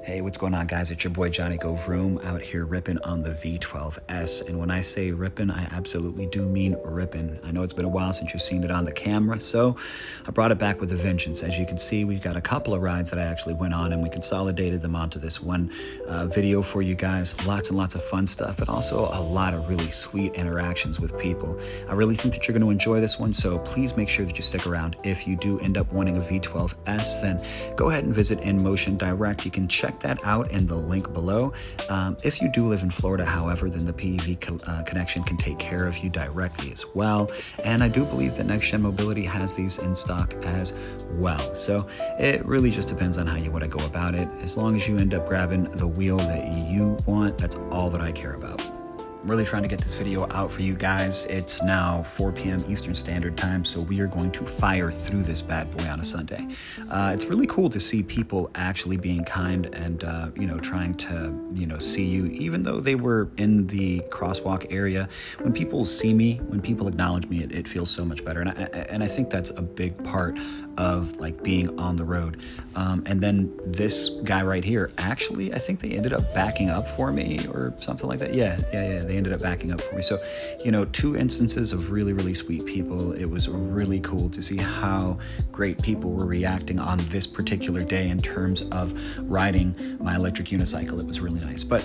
Hey, what's going on, guys? It's your boy Johnny Go Vroom out here ripping on the V12S. And when I say ripping, I absolutely do mean ripping. I know it's been a while since you've seen it on the camera, so I brought it back with a vengeance. As you can see, we've got a couple of rides that I actually went on, and we consolidated them onto this one video for you guys. Lots and lots of fun stuff, and also a lot of really sweet interactions with people. I really think that you're going to enjoy this one, so please make sure that you stick around. If you do end up wanting a V12S, then go ahead and visit Inmotion Direct. You can check that out in the link below. If you do live in Florida, however, then the PEV connection can take care of you directly as well. And I do believe that Next Gen Mobility has these in stock as well. So it really just depends on how you want to go about it. As long as you end up grabbing the wheel that you want, that's all that I care about. I'm really trying to get this video out for you guys. It's now 4 p.m. Eastern Standard Time, so we are going to fire through this bad boy on a Sunday. It's really cool to see people actually being kind and, trying to, see you, even though they were in the crosswalk area. When people see me, when people acknowledge me, it feels so much better. And I think that's a big part of like being on the road. And then this guy right here, actually, I think they ended up backing up for me or something like that. Yeah. They ended up backing up for me. So, 2 instances of really, really sweet people. It was really cool to see how great people were reacting on this particular day in terms of riding my electric unicycle. It was really nice. But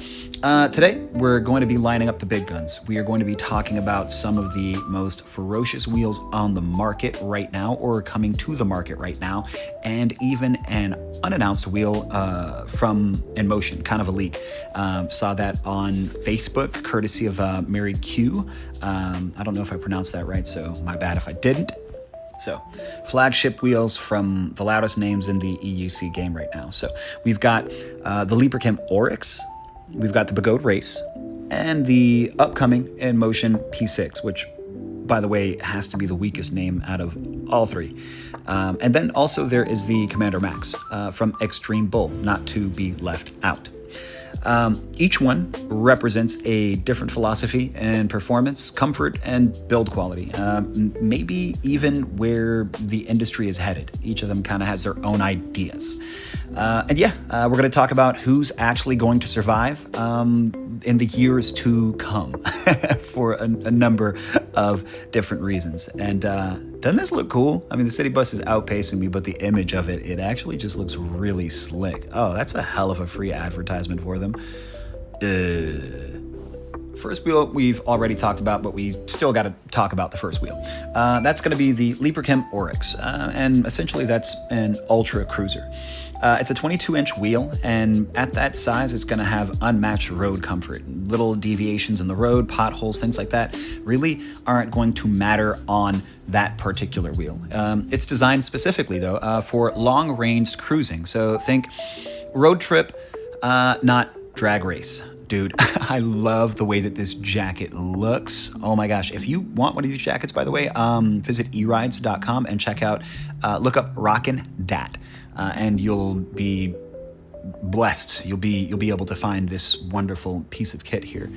today we're going to be lining up the big guns. We are going to be talking about some of the most ferocious wheels on the market right now, or coming to the market right now, and even an unannounced wheel from Inmotion, kind of a leak. Saw that on Facebook, courtesy of Mary Q. I don't know if I pronounced that right, so my bad if I didn't. So, flagship wheels from the loudest names in the EUC game right now. So, we've got the Leaperkim Oryx, we've got the Begode Race, and the upcoming Inmotion P6, which, by the way, has to be the weakest name out of all 3. And then also there is the Commander Max from Extreme Bull, not to be left out. Each one represents a different philosophy and performance, comfort, and build quality. Maybe even where the industry is headed. Each of them kind of has their own ideas. We're going to talk about who's actually going to survive in the years to come for a number of different reasons. And doesn't this look cool? I mean, the city bus is outpacing me, but the image of it actually just looks really slick. Oh, that's a hell of a free advertisement for them. First wheel we've already talked about, but we still got to talk about the first wheel. That's going to be the Leaperkim Oryx, and essentially that's an ultra cruiser. It's a 22-inch wheel, and at that size, it's going to have unmatched road comfort. Little deviations in the road, potholes, things like that really aren't going to matter on that particular wheel. It's designed specifically, though, for long-range cruising. So think road trip, not drag race. Dude, I love the way that this jacket looks. Oh my gosh. If you want one of these jackets, by the way, visit erides.com and check out, look up RocknDat, and you'll be blessed. You'll be able to find this wonderful piece of kit here.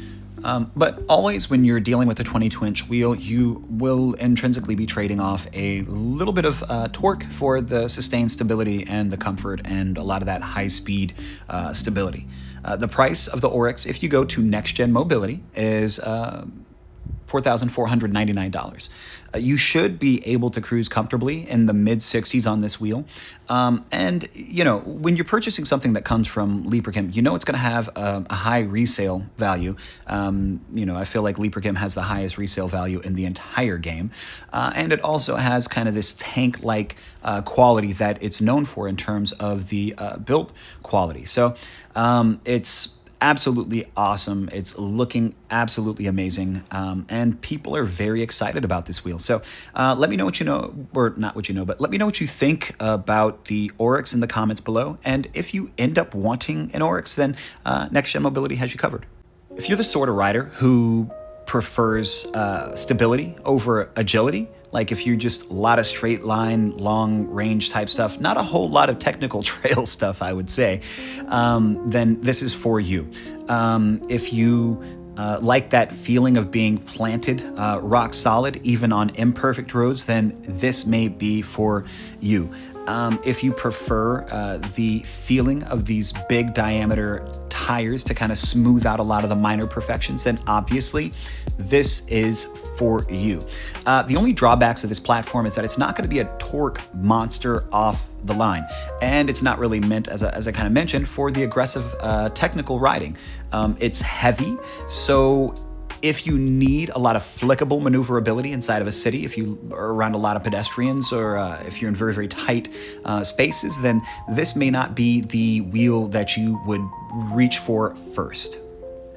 But always when you're dealing with a 22-inch wheel, you will intrinsically be trading off a little bit of torque for the sustained stability and the comfort and a lot of that high-speed stability. The price of the Oryx, if you go to Next Gen Mobility, is $4,499. You should be able to cruise comfortably in the mid-60s on this wheel. And, when you're purchasing something that comes from Leaperkim, it's going to have a high resale value. I feel like Leaperkim has the highest resale value in the entire game. And it also has kind of this tank-like quality that it's known for in terms of the build quality. So it's absolutely awesome. It's looking absolutely amazing, and people are very excited about this wheel. So let me know what you know, or not what you know, but let me know what you think about the Oryx in the comments below. And if you end up wanting an Oryx, then Next Gen Mobility has you covered. If you're the sort of rider who prefers stability over agility, like if you're just a lot of straight line, long range type stuff, not a whole lot of technical trail stuff, I would say, then this is for you. If you like that feeling of being planted rock solid, even on imperfect roads, then this may be for you. If you prefer the feeling of these big diameter tires to kind of smooth out a lot of the minor imperfections, then obviously this is for you. The only drawbacks of this platform is that it's not going to be a torque monster off the line, and it's not really meant, as I kind of mentioned, for the aggressive technical riding. It's heavy, so if you need a lot of flickable maneuverability inside of a city, if you are around a lot of pedestrians, or if you're in very, very tight spaces, then this may not be the wheel that you would reach for first.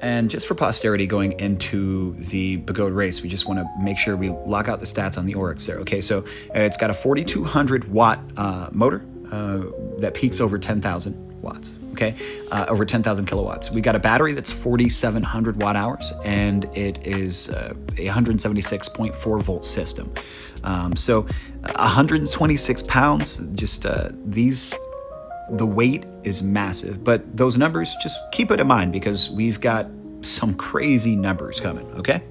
And just for posterity going into the Begode Race, we just want to make sure we lock out the stats on the Oryx there. Okay, so it's got a 4,200 watt motor that peaks over 10,000 watts, okay, over 10,000 kilowatts. We got a battery that's 4,700 watt hours, and it is a 176.4 volt system. So 126 pounds, just the weight is massive, but those numbers, just keep it in mind because we've got some crazy numbers coming, okay?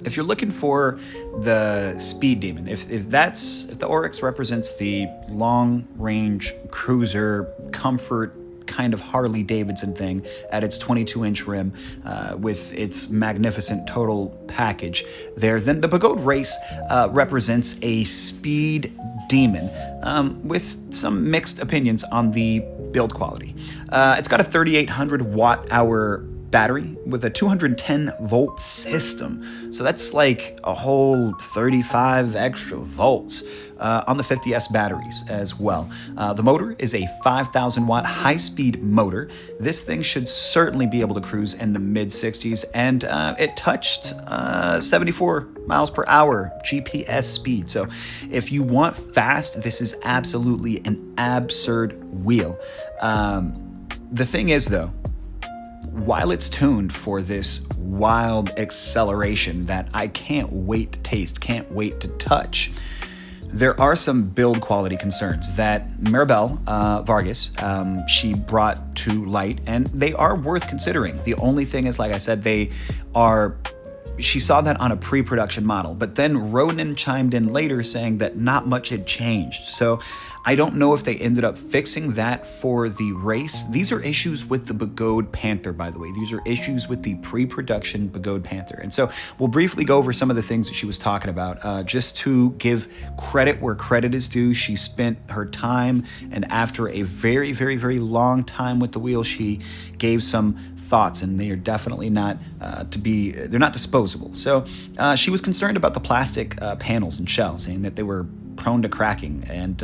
If you're looking for the speed demon, if the Oryx represents the long-range cruiser comfort kind of Harley Davidson thing at its 22-inch rim with its magnificent total package there, then the Begode Race represents a speed demon with some mixed opinions on the build quality. It's got a 3,800 watt hour battery with a 210 volt system. So that's like a whole 35 extra volts on the 50S batteries as well. The motor is a 5,000 watt high speed motor. This thing should certainly be able to cruise in the mid 60s, and it touched 74 miles per hour GPS speed. So if you want fast, this is absolutely an absurd wheel. The thing is though, while it's tuned for this wild acceleration that I can't wait to taste, can't wait to touch, there are some build quality concerns that Maribel Vargas, she brought to light, and they are worth considering. The only thing is, like I said, she saw that on a pre-production model, but then Ronan chimed in later saying that not much had changed. So I don't know if they ended up fixing that for the race. These are issues with the Begode Panther, by the way. These are issues with the pre-production Begode Panther. And so we'll briefly go over some of the things that she was talking about, just to give credit where credit is due. She spent her time, and after a very, very, very long time with the wheel, she gave some thoughts, and they are definitely not they're not disposable. So she was concerned about the plastic panels and shells, saying that they were prone to cracking, and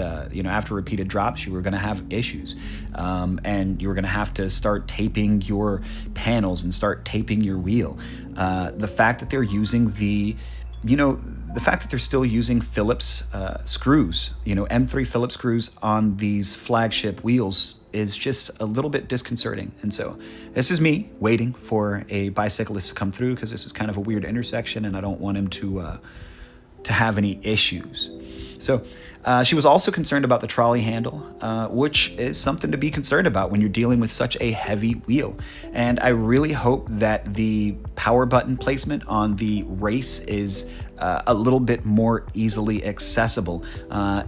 after repeated drops you were going to have issues, and you were going to have to start taping your panels and start taping your wheel. The fact that they're using the fact that they're still using Phillips screws, M3 Phillips screws on these flagship wheels is just a little bit disconcerting. And so this is me waiting for a bicyclist to come through, because this is kind of a weird intersection and I don't want him to have any issues. So she was also concerned about the trolley handle, which is something to be concerned about when you're dealing with such a heavy wheel. And I really hope that the power button placement on the Race is a little bit more easily accessible.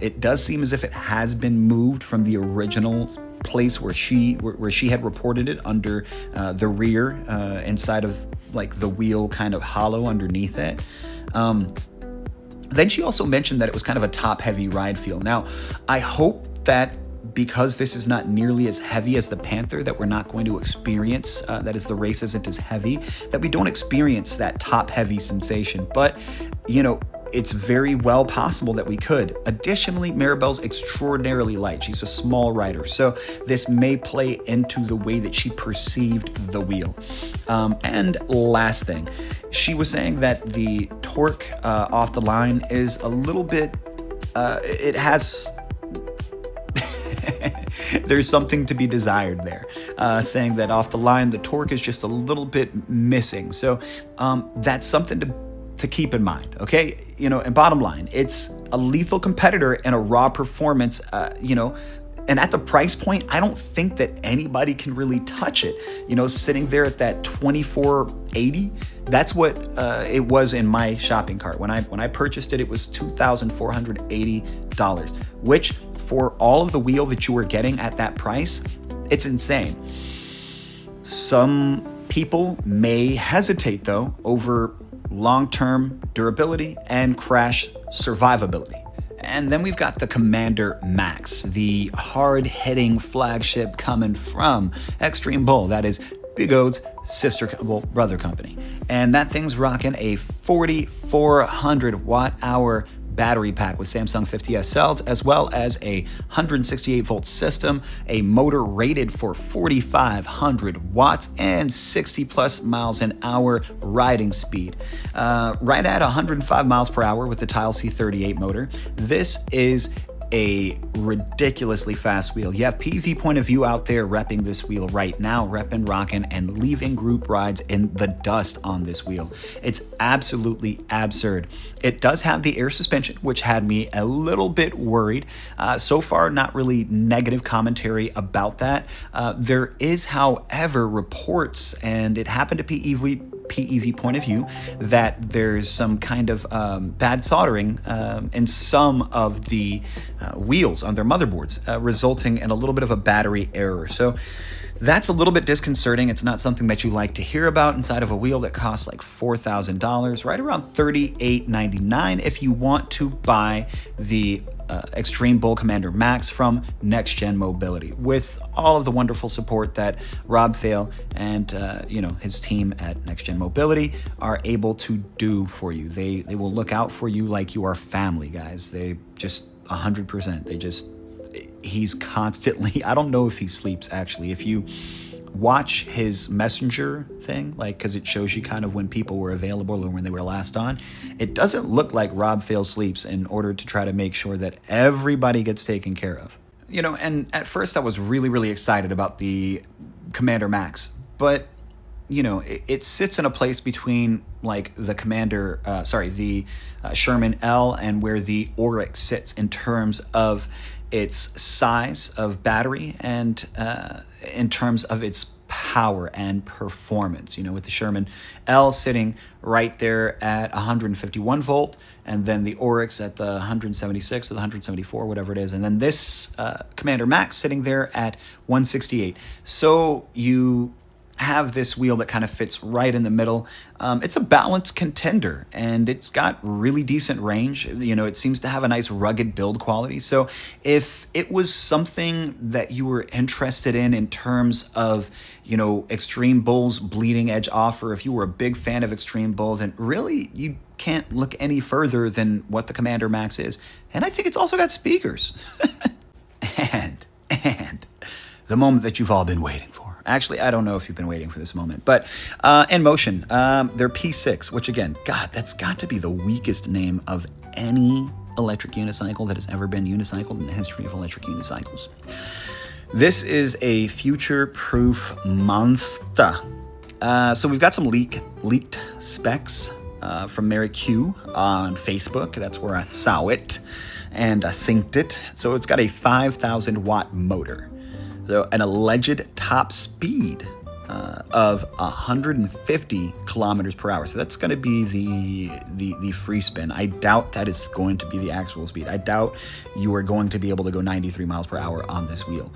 It does seem as if it has been moved from the original place where she had reported it under the rear, inside of like the wheel kind of hollow underneath it. Then she also mentioned that it was kind of a top-heavy ride feel. Now, I hope that because this is not nearly as heavy as the Panther, that we're not going to experience, that is, the Race isn't as heavy, that we don't experience that top-heavy sensation. But, it's very well possible that we could. Additionally, Maribel's extraordinarily light. She's a small rider, so this may play into the way that she perceived the wheel. And last thing, she was saying that the torque off the line is a little bit, it has... There's something to be desired there, saying that off the line, the torque is just a little bit missing. So that's something to keep in mind, okay? And bottom line, it's a lethal competitor and a raw performance, and at the price point, I don't think that anybody can really touch it. Sitting there at that $2,480, that's what it was in my shopping cart. When I purchased it, it was $2,480. $2,000, which for all of the wheel that you are getting at that price, it's insane. Some people may hesitate though over long-term durability and crash survivability. And then we've got the Commander Max, the hard-hitting flagship coming from Extreme Bull. That is Begode's brother company. And that thing's rocking a 4,400 watt-hour battery pack with Samsung 50S cells, as well as a 168 volt system, a motor rated for 4,500 watts and 60 plus miles an hour riding speed. Right at 105 miles per hour with the Tile C38 motor. This is a ridiculously fast wheel. You have PV Point of View out there repping this wheel right now, repping, rocking, and leaving group rides in the dust on this wheel. It's absolutely absurd. It does have the air suspension, which had me a little bit worried. So far, not really negative commentary about that. There is, however, reports, and it happened to PEV Point of View, that there's some kind of bad soldering in some of the wheels on their motherboards, resulting in a little bit of a battery error. So that's a little bit disconcerting. It's not something that you like to hear about inside of a wheel that costs like $4,000, right around $3,899 if you want to buy the Extreme Bull Commander Max from Next Gen Mobility, with all of the wonderful support that Rob Fail and his team at Next Gen Mobility are able to do for you. They will look out for you like you are family, guys. They just 100%. He's constantly, I don't know if he sleeps actually. If you watch his messenger thing, like, because it shows you kind of when people were available or when they were last on, it doesn't look like Rob Fail sleeps in order to try to make sure that everybody gets taken care of. And at first I was really, really excited about the Commander Max, but it sits in a place between like the the Sherman L and where the Oryx sits in terms of its size of battery and in terms of its power and performance. With the Sherman L sitting right there at 151 volt, and then the Oryx at the 176 or the 174, whatever it is, and then this Commander Max sitting there at 168. So you have this wheel that kind of fits right in the middle. It's a balanced contender, and it's got really decent range. It seems to have a nice rugged build quality. So if it was something that you were interested in terms of, Extreme Bull's bleeding edge offer, if you were a big fan of Extreme Bull, then really you can't look any further than what the Commander Max is. And I think it's also got speakers. and the moment that you've all been waiting for. Actually, I don't know if you've been waiting for this moment, but Inmotion, their P6, which again, God, that's got to be the weakest name of any electric unicycle that has ever been unicycled in the history of electric unicycles. This is a future-proof monster. So we've got some leaked specs from Mary Q on Facebook. That's where I saw it and I synced it. So it's got a 5,000 watt motor. So an alleged top speed of 150 kilometers per hour. So that's going to be the free spin. I doubt that is going to be the actual speed. I doubt you are going to be able to go 93 miles per hour on this wheel.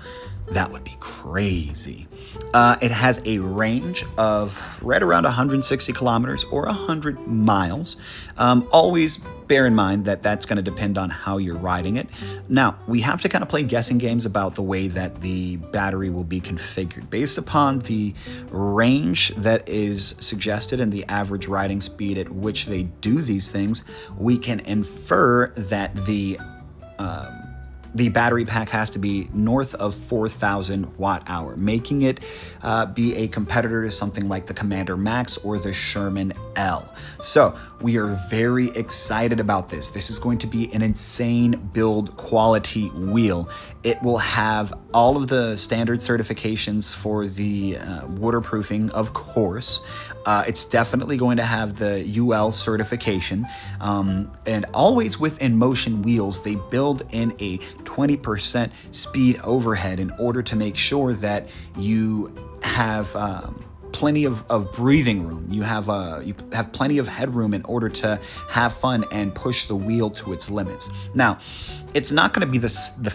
That would be crazy. It has a range of right around 160 kilometers or 100 miles. Always bear in mind that that's going to depend on how you're riding it. Now, we have to kind of play guessing games about the way that the battery will be configured. Based upon the range that is suggested and the average riding speed at which they do these things, we can infer that the battery pack has to be north of 4,000 watt hour, making it be a competitor to something like the Commander Max or the Sherman L. So we are very excited about this. This is going to be an insane build quality wheel. It will have all of the standard certifications for the waterproofing, of course. It's definitely going to have the UL certification. And always with Inmotion wheels, they build in a 20% speed overhead in order to make sure that you have plenty of breathing room. You have plenty of headroom in order to have fun and push the wheel to its limits. Now, it's not going to be the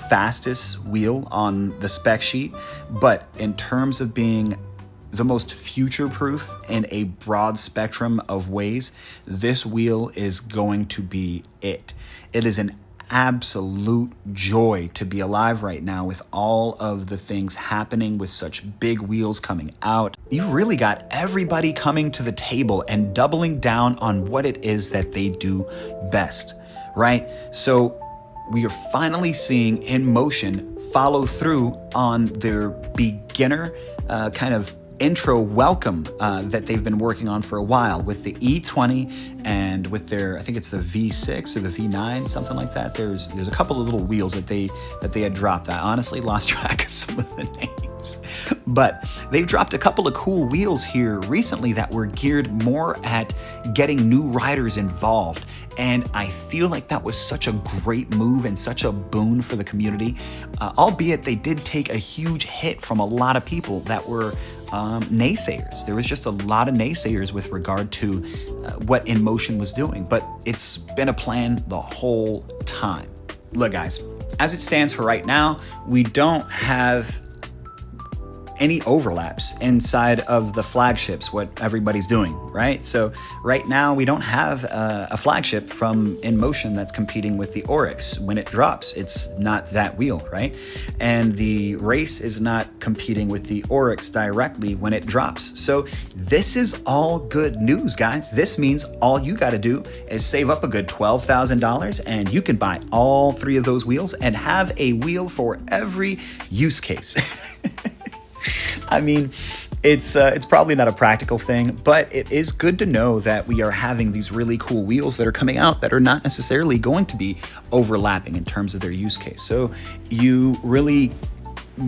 fastest wheel on the spec sheet, but in terms of being the most future-proof in a broad spectrum of ways, this wheel is going to be it. It is an absolute joy to be alive right now with all of the things happening, with such big wheels coming out. You've really got everybody coming to the table and doubling down on what it is that they do best, right? So we are finally seeing Inmotion follow through on their beginner kind of intro welcome that they've been working on for a while with the E20 and with their, I think it's the V6 or the V9, something like that. There's a couple of little wheels that they had dropped. I honestly lost track of some of the names, but they've dropped a couple of cool wheels here recently that were geared more at getting new riders involved. And I feel like that was such a great move and such a boon for the community, albeit they did take a huge hit from a lot of people that were naysayers. There was just a lot of naysayers with regard to what Inmotion was doing, but it's been a plan the whole time. Look, guys, as it stands for right now, we don't have any overlaps inside of the flagships, what everybody's doing, right? So right now we don't have a flagship from Inmotion that's competing with the Oryx. When it drops, it's not that wheel, right? And the Race is not competing with the Oryx directly when it drops. So this is all good news, guys. This means all you got to do is save up a good $12,000 and you can buy all three of those wheels and have a wheel for every use case. I mean, it's probably not a practical thing, but it is good to know that we are having these really cool wheels that are coming out that are not necessarily going to be overlapping in terms of their use case. So you really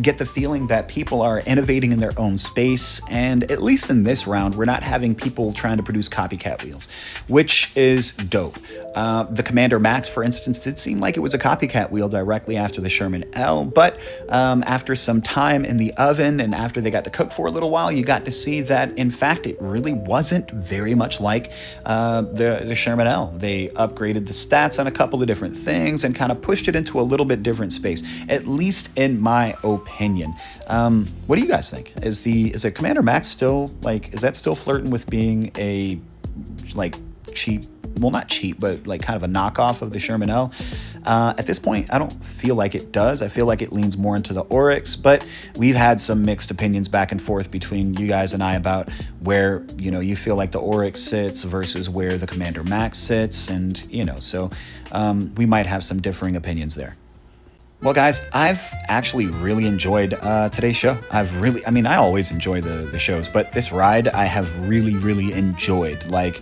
get the feeling that people are innovating in their own space, and at least in this round, we're not having people trying to produce copycat wheels, which is dope. The Commander Max, for instance, did seem like it was a copycat wheel directly after the Sherman L, but after some time in the oven and after they got to cook for a little while, you got to see that, in fact, it really wasn't very much like the Sherman L. They upgraded the stats on a couple of different things and kind of pushed it into a little bit different space, at least in my opinion. What do you guys think? Is a Commander Max still, like, is that still flirting with being a, like, cheap, well, not cheap, but like kind of a knockoff of the Sherman L? At this point, I don't feel like it does. I feel like it leans more into the Oryx, but we've had some mixed opinions back and forth between you guys and I about where, you know, you feel like the Oryx sits versus where the Commander Max sits. And, you know, so we might have some differing opinions there. Well, guys, I've actually really enjoyed today's show. I always enjoy the shows, but this ride I have really enjoyed. Like,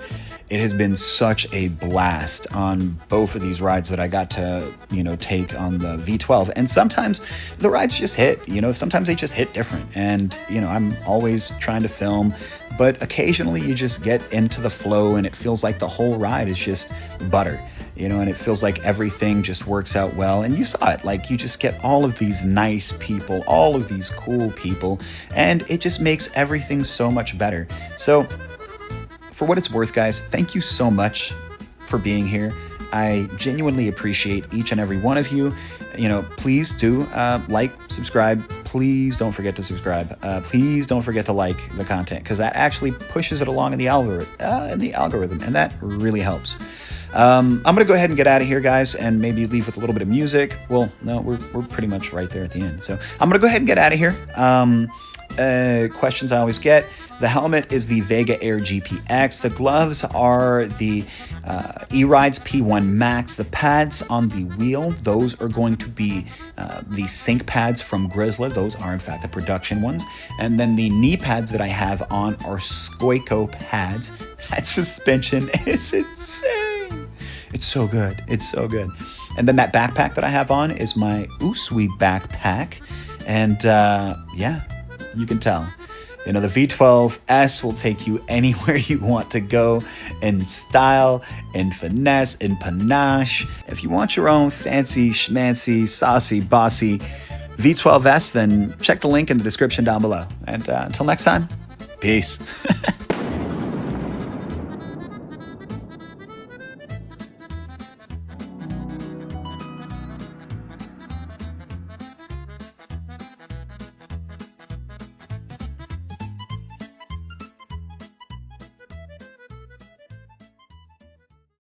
it has been such a blast on both of these rides that I got to, you know, take on the V12. And sometimes the rides just hit, you know, sometimes they just hit different. And, you know, I'm always trying to film, but occasionally you just get into the flow and it feels like the whole ride is just butter. You know, and it feels like everything just works out well. And you saw it, like, you just get all of these nice people, all of these cool people, and it just makes everything so much better. So for what it's worth, guys, thank you so much for being here. I genuinely appreciate each and every one of you. You know, please do like, subscribe. Please don't forget to subscribe. Please don't forget to like the content, because that actually pushes it along in the algorithm, and that really helps. I'm gonna go ahead and get out of here, guys, and maybe leave with a little bit of music. Well, no, we're pretty much right there at the end. So I'm gonna go ahead and get out of here. Questions I always get. The helmet is the Vega Air GPX. The gloves are the E-Rides P1 Max. The pads on the wheel, those are going to be the sync pads from Grizzla. Those are, in fact, the production ones. And then the knee pads that I have on are Skoiko pads. That suspension is insane. It's so good. It's so good. And then that backpack that I have on is my EUC backpack. And yeah, you can tell. You know, the V12S will take you anywhere you want to go in style, in finesse, in panache. If you want your own fancy, schmancy, saucy, bossy V12S, then check the link in the description down below. And until next time, Peace.